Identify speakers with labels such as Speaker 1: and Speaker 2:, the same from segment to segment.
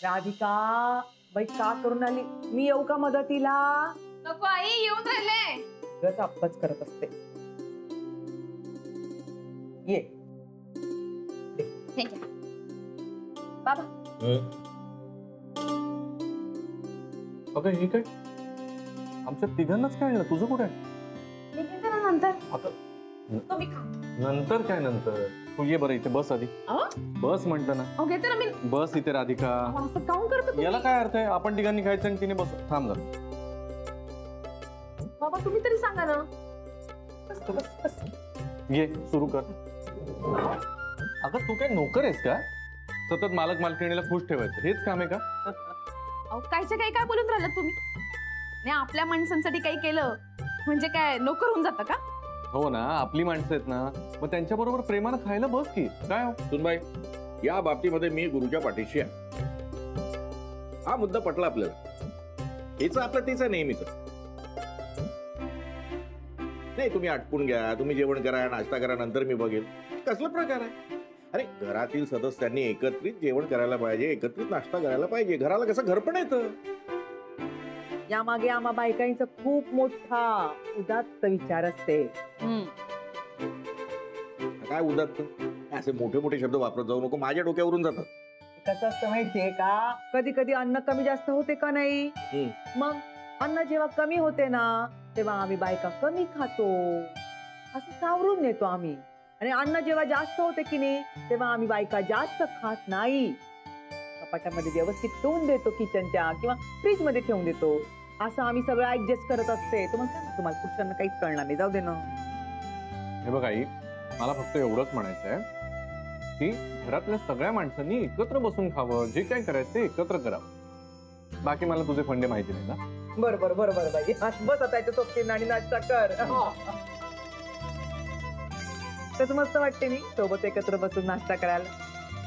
Speaker 1: राधिका बाई का करून आली? मी येऊ का मदतीला?
Speaker 2: नको आई, येऊन राहिले.
Speaker 1: गच अप्पाच करत असते. ये
Speaker 2: ठीक आहे बाबा.
Speaker 3: अगं हे काय? आमच्या तिघांनाच काय आणलं? तुझं कुठे?
Speaker 2: मी घेते ना नंतर.
Speaker 3: आता
Speaker 2: तुम्ही खा.
Speaker 3: नंतर काय नंतर? तू ये बरं इथे बस आधी. बस म्हटलं ना.
Speaker 2: अहो घेते ना मी.
Speaker 3: बस इथे राधिका.
Speaker 2: असं काऊन करतो तुम्ही?
Speaker 3: याला काय अर्थ आहे? आपण तिघांनी खायचं आणि तिने बस. थांब जरा.
Speaker 2: बाबा तुम्ही तरी सांगा ना.
Speaker 1: बस.
Speaker 3: ये सुरू कर. अगं तू काय नोकर आहेस का? सतत मालक मालकिणीला खुश ठेवायचं हेच काम आहे का?
Speaker 2: अहो कायच्या काही काय बोलून राहिलात तुम्ही? नाही आपल्या माणसांसाठी काही केलं म्हणजे काय नोकर होऊन जातं का?
Speaker 3: हो ना, आपली माणसं आहेत ना, मग त्यांच्या बरोबर प्रेमानं खायला बस की. काय हो
Speaker 4: सुनबाई, या बाबतीमध्ये मी गुरुच्या पाठीशी आहे. हा मुद्दा पटला आपल्याला. हेच आपलं तेच आहे नेहमीच. नाही तुम्ही आटपून घ्या, तुम्ही जेवण करा, नाश्ता करा, नंतर मी बघेल. कसला प्रकार आहे? अरे घरातील सदस्यांनी एकत्रित जेवण करायला पाहिजे, एकत्रित नाश्ता करायला पाहिजे. घराला कसं घर पण येतं.
Speaker 1: यामागे आम्हा बायकांचा खूप मोठा उदात्त विचार असते.
Speaker 4: काय उदात्त? असे मोठे मोठे शब्द वापरत जाऊ नको, माझ्या डोक्यावरून जातात.
Speaker 1: कसं असतं माहितीये का? कधी कधी अन्न कमी जास्त होते का नाही? मग अन्न जेव्हा कमी होते ना तेव्हा आम्ही बायका कमी खातो असं सावरून नेतो आम्ही. आणि अन्न जेव्हा जास्त होते की नाही तेव्हा आम्ही बायका जास्त खात नाही. कपाटामध्ये व्यवस्थित ठेवून देतो, किचनच्या किंवा फ्रीज मध्ये ठेवून देतो. असं आम्ही सगळं ऍडजस्ट करत असते. तुम्हाला पुरुषांना काहीच कळणार नाही. जाऊ दे ना.
Speaker 3: हे बघ आई, मला फक्त एवढंच म्हणायचं आहे की घरातल्या सगळ्या माणसांनी एकत्र बसून खावं. जे काय करायचं ते एकत्र करावं. बाकी मला तुझे फंडे माहिती नाही ना.
Speaker 1: बरोबर पाहिजे. बस आता याच्या सोबतीन आणि नाश्ता कर. तसं मस्त वाटते नी सोबत एकत्र बसून नाश्ता करायला.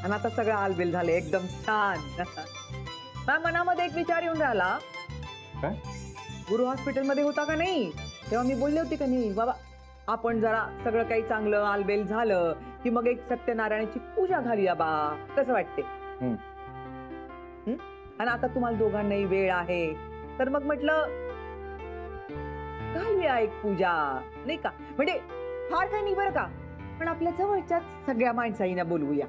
Speaker 1: आणि आता सगळं आलबिल झालं एकदम छान. माझ्या मनामध्ये एक विचार येऊन राहिला.
Speaker 3: काय?
Speaker 1: गुरु हॉस्पिटलमध्ये होता का नाही तेव्हा मी बोलले होते का नाही बाबा आपण जरा सगळं काही चांगलं आलबेल झालं की मग एक सत्यनारायणाची पूजा घालूया बा. कसं वाटते? आणि आता तुम्हाला दोघांनाही वेळ आहे तर मग म्हटलं घालूया एक पूजा नाही का? म्हणजे फार काही नाही बरं का, पण आपल्या जवळच्याच सगळ्या माणसाईना बोलवूया.